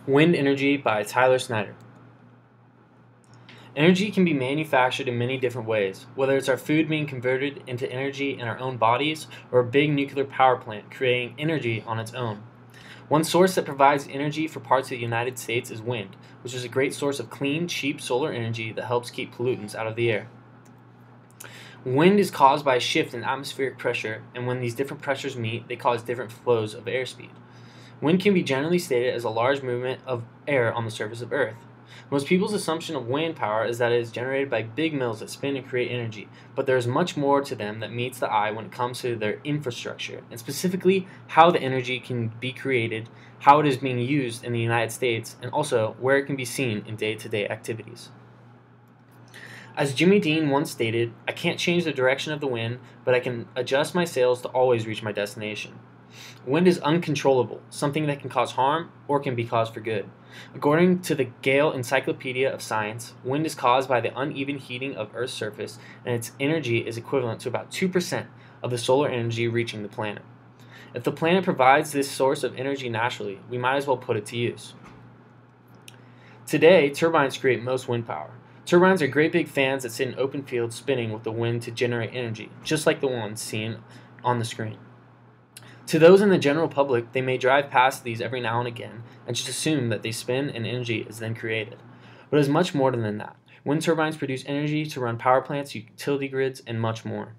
Wind Energy by Tyler Snyder. Energy can be manufactured in many different ways, whether it's our food being converted into energy in our own bodies or a big nuclear power plant creating energy on its own. One source that provides energy for parts of the United States is wind, which is a great source of clean, cheap solar energy that helps keep pollutants out of the air. Wind is caused by a shift in atmospheric pressure, and when these different pressures meet, they cause different flows of airspeed. Wind can be generally stated as a large movement of air on the surface of Earth. Most people's assumption of wind power is that it is generated by big mills that spin and create energy, but there is much more to them that meets the eye when it comes to their infrastructure, and specifically how the energy can be created, how it is being used in the United States, and also where it can be seen in day-to-day activities. As Jimmy Dean once stated, "I can't change the direction of the wind, but I can adjust my sails to always reach my destination." Wind is uncontrollable, something that can cause harm or can be caused for good. According to the Gale Encyclopedia of Science, wind is caused by the uneven heating of Earth's surface, and its energy is equivalent to about 2% of the solar energy reaching the planet. If the planet provides this source of energy naturally, we might as well put it to use. Today, turbines create most wind power. Turbines are great big fans that sit in open fields spinning with the wind to generate energy, just like the ones seen on the screen. To those in the general public, they may drive past these every now and again and just assume that they spin and energy is then created. But it is much more than that. Wind turbines produce energy to run power plants, utility grids, and much more.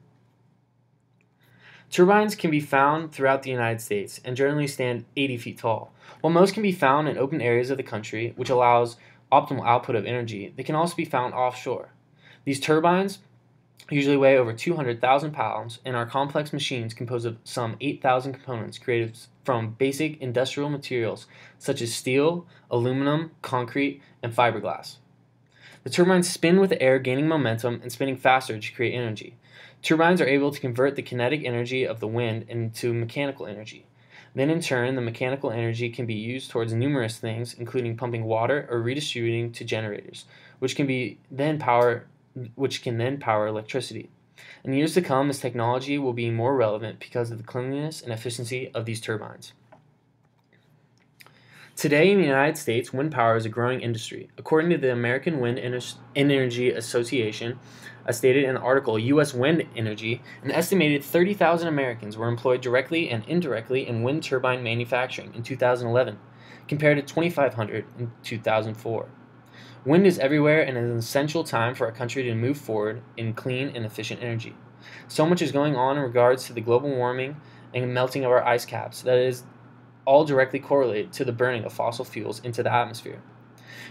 Turbines can be found throughout the United States and generally stand 80 feet tall. While most can be found in open areas of the country, which allows optimal output of energy, they can also be found offshore. These turbines usually weigh over 200,000 pounds and are complex machines composed of some 8,000 components created from basic industrial materials such as steel, aluminum, concrete, and fiberglass. The turbines spin with the air gaining momentum and spinning faster to create energy. Turbines are able to convert the kinetic energy of the wind into mechanical energy. Then in turn, the mechanical energy can be used towards numerous things, including pumping water or redistributing to generators, which can then power electricity. In years to come, this technology will be more relevant because of the cleanliness and efficiency of these turbines. Today in the United States, wind power is a growing industry. According to the American Wind Energy Association, as stated in the article U.S. Wind Energy, an estimated 30,000 Americans were employed directly and indirectly in wind turbine manufacturing in 2011, compared to 2,500 in 2004. Wind is everywhere and is an essential time for our country to move forward in clean and efficient energy. So much is going on in regards to the global warming and melting of our ice caps that is all directly correlated to the burning of fossil fuels into the atmosphere.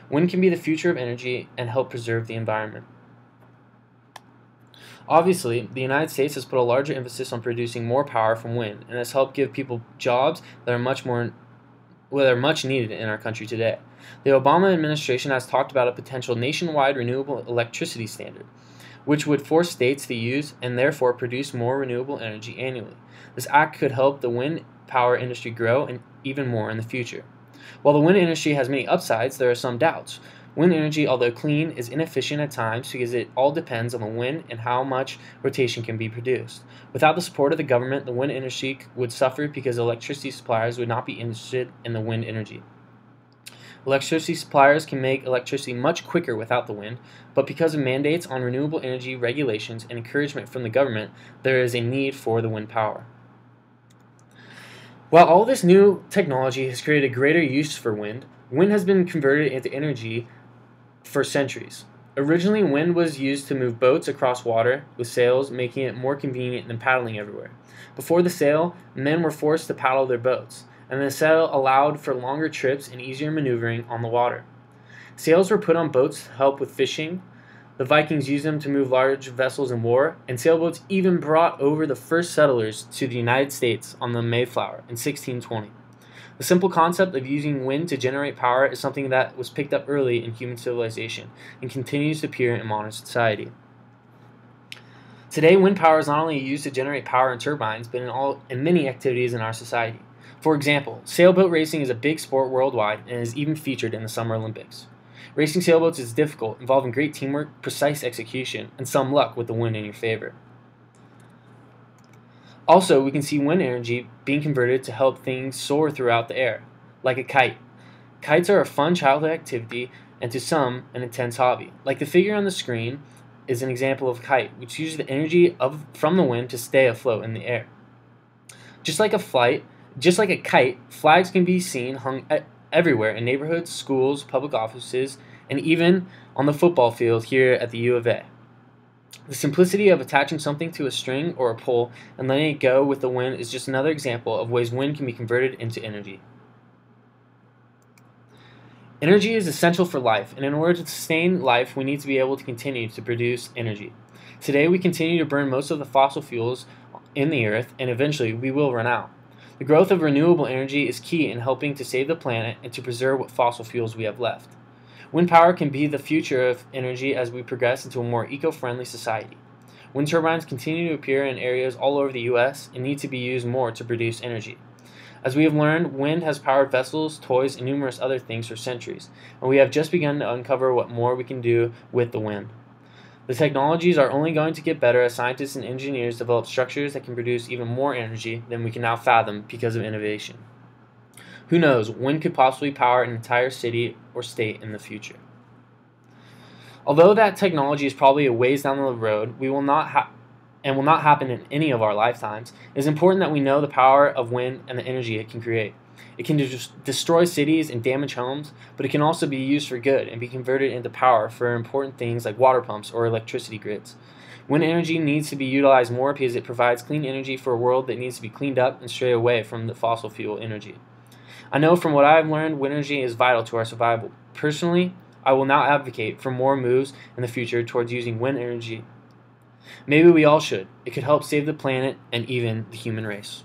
Wind can be the future of energy and help preserve the environment. Obviously, the United States has put a larger emphasis on producing more power from wind and has helped give people jobs that are much needed in our country today. The Obama administration has talked about a potential nationwide renewable electricity standard, which would force states to use and therefore produce more renewable energy annually. This act could help the wind power industry grow and even more in the future. While the wind industry has many upsides, there are some doubts. Wind energy, although clean, is inefficient at times because it all depends on the wind and how much rotation can be produced. Without the support of the government, the wind industry would suffer because electricity suppliers would not be interested in the wind energy. Electricity suppliers can make electricity much quicker without the wind, but because of mandates on renewable energy regulations and encouragement from the government, there is a need for the wind power. While all this new technology has created a greater use for wind, wind has been converted into energy for centuries. Originally, wind was used to move boats across water with sails, making it more convenient than paddling everywhere. Before the sail, men were forced to paddle their boats, and the sail allowed for longer trips and easier maneuvering on the water. Sails were put on boats to help with fishing. The Vikings used them to move large vessels in war, and sailboats even brought over the first settlers to the United States on the Mayflower in 1620. The simple concept of using wind to generate power is something that was picked up early in human civilization and continues to appear in modern society. Today, wind power is not only used to generate power in turbines, but in many activities in our society. For example, sailboat racing is a big sport worldwide and is even featured in the Summer Olympics. Racing sailboats is difficult, involving great teamwork, precise execution, and some luck with the wind in your favor. Also, we can see wind energy being converted to help things soar throughout the air, like a kite. Kites are a fun childhood activity and to some an intense hobby. Like the figure on the screen is an example of a kite, which uses the energy from the wind to stay afloat in the air. Just like a kite, flags can be seen hung everywhere in neighborhoods, schools, public offices, and even on the football field here at the U of A. The simplicity of attaching something to a string or a pole and letting it go with the wind is just another example of ways wind can be converted into energy. Energy is essential for life, and in order to sustain life, we need to be able to continue to produce energy. Today, we continue to burn most of the fossil fuels in the earth, and eventually we will run out. The growth of renewable energy is key in helping to save the planet and to preserve what fossil fuels we have left. Wind power can be the future of energy as we progress into a more eco-friendly society. Wind turbines continue to appear in areas all over the U.S. and need to be used more to produce energy. As we have learned, wind has powered vessels, toys, and numerous other things for centuries, and we have just begun to uncover what more we can do with the wind. The technologies are only going to get better as scientists and engineers develop structures that can produce even more energy than we can now fathom because of innovation. Who knows, wind could possibly power an entire city or state in the future. Although that technology is probably a ways down the road, will not happen in any of our lifetimes, it is important that we know the power of wind and the energy it can create. It can destroy cities and damage homes, but it can also be used for good and be converted into power for important things like water pumps or electricity grids. Wind energy needs to be utilized more because it provides clean energy for a world that needs to be cleaned up and stray away from the fossil fuel energy. I know from what I have learned, wind energy is vital to our survival. Personally, I will now advocate for more moves in the future towards using wind energy. Maybe we all should. It could help save the planet and even the human race.